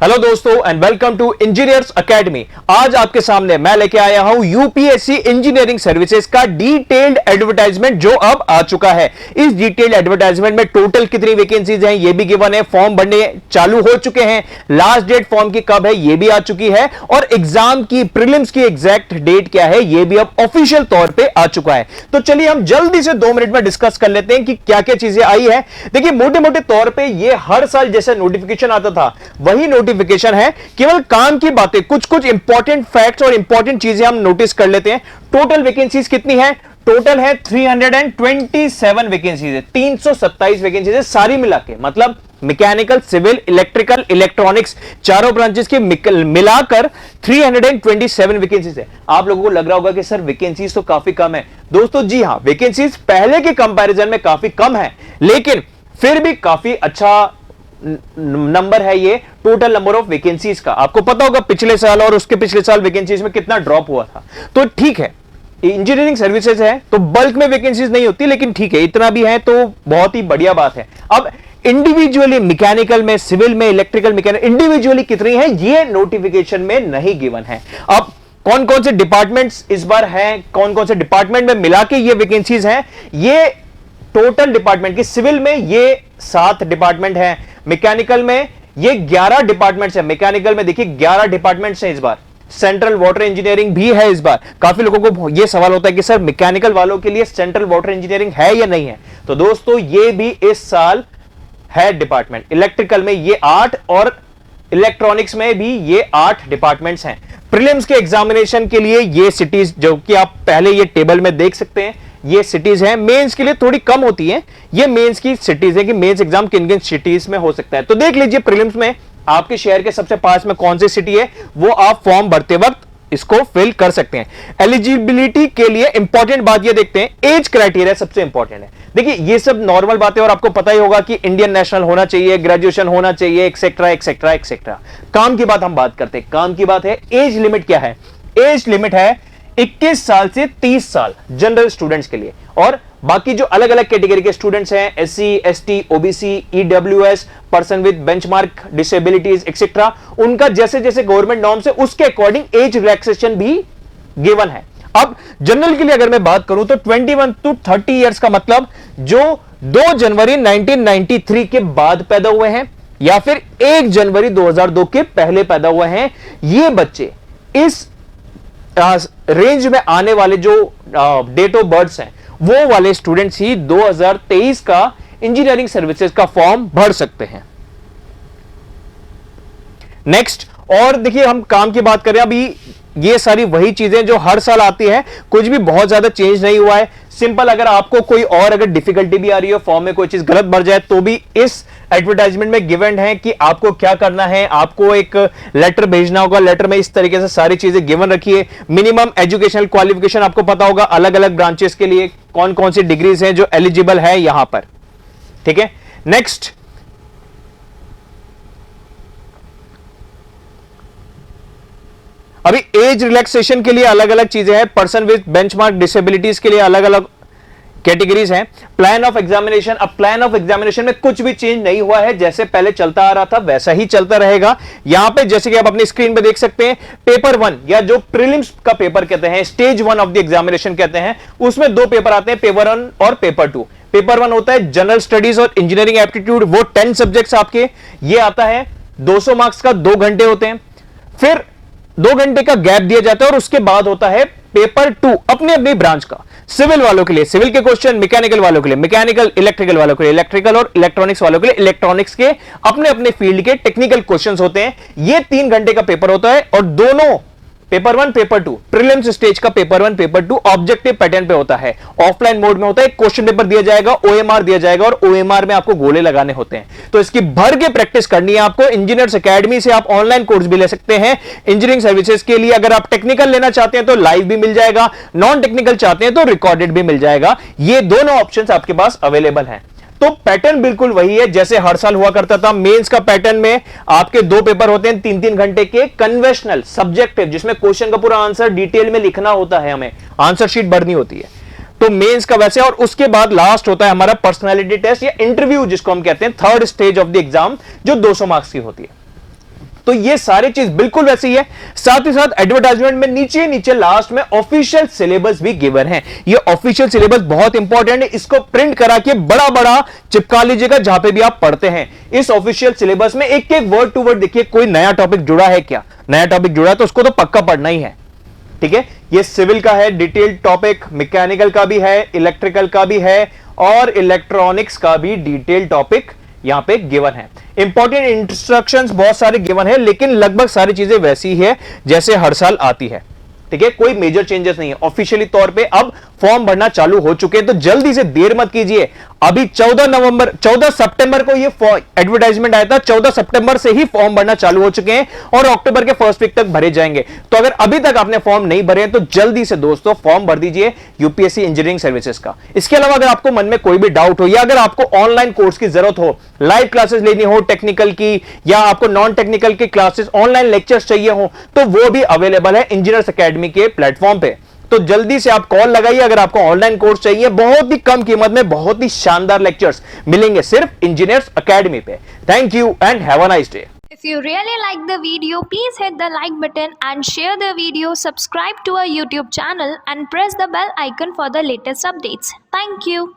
Hello दोस्तों and welcome to engineers academy. आज आपके सामने मैं लेके आया हूं यूपीएससी इंजीनियरिंग सर्विसेज का डिटेल्ड एडवर्टाइजमेंट जो अब आ चुका है। इस डिटेल्ड एडवर्टाइजमेंट में टोटल कितनी वैकेंसीज हैं ये भी गिवन है, फॉर्म भरने चालू हो चुके हैं, लास्ट डेट फॉर्म की कब है ये भी आ चुकी है और एग्जाम की प्रीलिम्स की एग्जैक्ट डेट क्या है ये भी अब ऑफिशियल तौर पे आ चुका है। तो चलिए हम जल्दी से 2 मिनट में डिस्कस कर लेते हैं कि क्या क्या चीजें आई है। देखिए मोटे मोटे तौर पर ये हर साल जैसे नोटिफिकेशन आता था वही नोटिफिकेशन है, केवल काम की बातें, कुछ कुछ इंपॉर्टेंट फैक्ट्स और इंपॉर्टेंट चीजें हम नोटिस कर लेते हैं। टोटल वैकेंसीज कितनी है? टोटल है 327 वैकेंसीज है, 327 वैकेंसीज है सारी मिला के, मतलब मैकेनिकल, सिविल, इलेक्ट्रिकल, इलेक्ट्रॉनिक्स चारों ब्रांचेस के मिलाकर 327 वैकेंसीज है। आप लोगों को लग रहा होगा कि सर वैकेंसीज तो काफी कम है। दोस्तों जी हां, वैकेंसीज पहले के कंपैरिजन में काफी कम है, लेकिन फिर भी काफी अच्छा नंबर है ये टोटल नंबर ऑफ वैकेंसीज का। आपको पता होगा पिछले साल और उसके पिछले साल वैकेंसीज में कितना ड्रॉप हुआ था। तो ठीक है, इंजीनियरिंग सर्विसेज है तो बल्क में वैकेंसीज नहीं होती, लेकिन ठीक है इतना भी है तो बहुत ही बढ़िया बात है। अब इंडिविजुअली मैकेनिकल में, सिविल में, इलेक्ट्रिकल, मैकेनिकल इंडिविजुअली कितनी है ये नोटिफिकेशन में नहीं गिवन है। अब कौन कौन से डिपार्टमेंट्स इस बार हैं, कौन कौन से डिपार्टमेंट में मिला के ये वैकेंसीज हैं, ये टोटल डिपार्टमेंट की सिविल में ये 7 डिपार्टमेंट है, मैकेनिकल में ये 11 डिपार्टमेंट्स है। मैकेनिकल में देखिए 11 डिपार्टमेंट्स हैं इस बार। सेंट्रल वाटर इंजीनियरिंग भी है इस बार। काफी लोगों को यह सवाल होता है कि सर मैकेनिकल वालों के लिए सेंट्रल वाटर इंजीनियरिंग है या नहीं है, तो दोस्तों ये भी इस साल है डिपार्टमेंट। इलेक्ट्रिकल में ये 8 और इलेक्ट्रॉनिक्स में भी ये 8 डिपार्टमेंट्स हैं। प्रीलिम्स के एग्जामिनेशन के लिए ये सिटीज जो कि आप पहले ये टेबल में देख सकते हैं, ये सिटीज हैं। मेंस के लिए थोड़ी कम होती हैं, ये मेंस की सिटीज है कि मेंस एग्जाम किन किन सिटीज में हो सकता है। तो देख लीजिए प्रीलिम्स में आपके शहर के सबसे पास में कौन सी सिटी है, वो आप फॉर्म भरते वक्त इसको फिल कर सकते हैं। एलिजिबिलिटी के लिए इंपॉर्टेंट बात ये देखते हैं, एज क्राइटेरिया सबसे इंपॉर्टेंट है। देखिए ये सब नॉर्मल बातें और आपको पता ही होगा कि इंडियन नेशनल होना चाहिए, ग्रेजुएशन होना चाहिए, एक्सेट्रा एक्सेट्रा एक्सेट्रा। काम की बात हम बात करते हैं, काम की बात है एज लिमिट क्या है। एज लिमिट है 21 साल से 30 साल जनरल स्टूडेंट्स के लिए, और बाकी जो अलग अलग कैटेगरी के स्टूडेंट्स हैं, SC, ST, OBC, EWS, person with benchmark disabilities etcetera, उनका जैसे जैसे गवर्नमेंट नॉर्म्स है उसके अकॉर्डिंग एज रिलैक्सेशन भी गिवन है। अब जनरल के लिए अगर मैं बात करूं तो 21 टू 30 इयर्स का मतलब जो 2 जनवरी 1993 के बाद पैदा हुए हैं या फिर 1 जनवरी 2002 के पहले पैदा हुए हैं, ये बच्चे इस रेंज में आने वाले जो डेट ऑफ बर्थ हैं वो वाले स्टूडेंट्स ही 2023 का इंजीनियरिंग सर्विसेज का फॉर्म भर सकते हैं। नेक्स्ट, और देखिए हम काम की बात करें, अभी ये सारी वही चीजें जो हर साल आती है, कुछ भी बहुत ज्यादा चेंज नहीं हुआ है। सिंपल, अगर आपको कोई और अगर डिफिकल्टी भी आ रही हो, फॉर्म में कोई चीज गलत भर जाए तो भी इस एडवर्टाइजमेंट में गिवन है कि आपको क्या करना है। आपको एक लेटर भेजना होगा, लेटर में इस तरीके से सारी चीजें गिवन रखी है। मिनिमम एजुकेशनल क्वालिफिकेशन आपको पता होगा, अलग अलग ब्रांचेस के लिए कौन कौन सी डिग्रीज हैं जो एलिजिबल है यहां पर, ठीक है। नेक्स्ट, अभी एज रिलैक्सेशन के लिए अलग अलग चीजें हैं, पर्सन विद बेंचमार्क डिसेबिलिटीज के लिए अलग अलग कैटेगरीज हैं। प्लान ऑफ एग्जामिनेशन, अब प्लान ऑफ एग्जामिनेशन में कुछ भी चेंज नहीं हुआ है, जैसे पहले चलता आ रहा था वैसा ही चलता रहेगा। यहां पे जैसे कि आप अपनी स्क्रीन पे देख सकते हैं, पेपर 1 या जो प्रीलिम्स का पेपर कहते हैं, स्टेज 1 ऑफ द एग्जामिनेशन कहते हैं, उसमें 2 पेपर आते हैं, पेपर 1 और पेपर 2। पेपर 1 होता है जनरल स्टडीज और इंजीनियरिंग एप्टीट्यूड, वो 10 सब्जेक्ट्स आपके, ये आता है 200 मार्क्स का, 2 घंटे होते हैं। फिर 2 घंटे का गैप दिया जाता है और उसके बाद होता है पेपर 2 अपने अपनी ब्रांच का। सिविल वालों के लिए सिविल के क्वेश्चन, मैकेनिकल वालों के लिए मैकेनिकल, इलेक्ट्रिकल वालों के लिए इलेक्ट्रिकल और इलेक्ट्रॉनिक्स वालों के लिए इलेक्ट्रॉनिक्स के अपने अपने फील्ड के टेक्निकल क्वेश्चंस होते हैं। ये 3 घंटे का पेपर होता है और दोनों पेपर 1 पेपर 2 प्रीलिम्स स्टेज का पेपर 1 पेपर 2 ऑब्जेक्टिव पैटर्न पे होता है, ऑफलाइन मोड में होता है। क्वेश्चन पेपर दिया जाएगा, ओएमआर दिया जाएगा और ओएमआर में आपको गोले लगाने होते हैं। तो इसकी भर के प्रैक्टिस करनी है आपको। इंजीनियर्स अकेडमी से आप ऑनलाइन कोर्स भी ले सकते हैं इंजीनियरिंग सर्विसेज के लिए। अगर आप टेक्निकल लेना चाहते हैं तो लाइव भी मिल जाएगा, नॉन टेक्निकल चाहते हैं तो रिकॉर्डेड भी मिल जाएगा। ये दोनों ऑप्शंस आपके पास अवेलेबल हैं। तो पैटर्न बिल्कुल वही है जैसे हर साल हुआ करता था। मेंस का पैटर्न में आपके 2 पेपर होते हैं 3-3 घंटे के, कन्वेंशनल सब्जेक्टिव, जिसमें क्वेश्चन का पूरा आंसर डिटेल में लिखना होता है, हमें आंसर शीट भरनी होती है। तो मेंस का वैसे, और उसके बाद लास्ट होता है हमारा पर्सनालिटी टेस्ट या इंटरव्यू जिसको हम कहते हैं, 3rd stage of the exam, जो 200 मार्क्स की होती है। तो ये सारी चीज बिल्कुल वैसी है। साथ ही साथ एडवर्टाइजमेंट में नीचे नीचे लास्ट में ऑफिशियल सिलेबस भी गिवन है। ये ऑफिशियल सिलेबस बहुत इंपॉर्टेंट है, इसको प्रिंट करा के बड़ा बड़ा चिपका लीजिएगा जहां पे भी आप पढ़ते हैं। इस ऑफिशियल सिलेबस में एक एक वर्ड टू वर्ड देखिए, कोई नया टॉपिक जुड़ा है क्या, नया टॉपिक जुड़ा है तो उसको तो पक्का पढ़ना ही है। ठीक है, ये सिविल का है डिटेल्ड टॉपिक, मैकेनिकल का भी है, इलेक्ट्रिकल का भी है और इलेक्ट्रॉनिक्स का भी डिटेल्ड टॉपिक यहां पे गिवन है। इंपॉर्टेंट इंस्ट्रक्शंस बहुत सारे गिवन है, लेकिन लगभग सारी चीजें वैसी है जैसे हर साल आती है। ठीक है, कोई मेजर चेंजेस नहीं है। ऑफिशियली तौर पे अब फॉर्म भरना चालू हो चुके हैं, तो जल्दी से देर मत कीजिए। अभी 14 सितंबर को ये एडवर्टाइजमेंट आया था, 14 सितंबर से ही फॉर्म भरना चालू हो चुके हैं और अक्टूबर के फर्स्ट वीक तक भरे जाएंगे। तो अगर अभी तक आपने फॉर्म नहीं भरे हैं तो जल्दी से दोस्तों फॉर्म भर दीजिए यूपीएससी इंजीनियरिंग सर्विसेज का। इसके अलावा अगर आपको मन में कोई भी डाउट हो या अगर आपको ऑनलाइन कोर्स की जरूरत हो, लाइव क्लासेस लेनी हो टेक्निकल की या आपको नॉन टेक्निकल की क्लासेस ऑनलाइन लेक्चर्स चाहिए हो, तो वो भी अवेलेबल है इंजीनियर्स एकेडमी के प्लेटफॉर्म पे। तो जल्दी से आप कॉल लगाइए अगर आपको ऑनलाइन कोर्स चाहिए। बहुत ही कम कीमत में बहुत ही शानदार लेक्चर्स मिलेंगे सिर्फ इंजीनियर्स एकेडमी पे। Thank you and have a nice day. If you really like the video, please hit the like button and share the video, subscribe to our YouTube channel and press the bell icon for the latest updates. Thank you.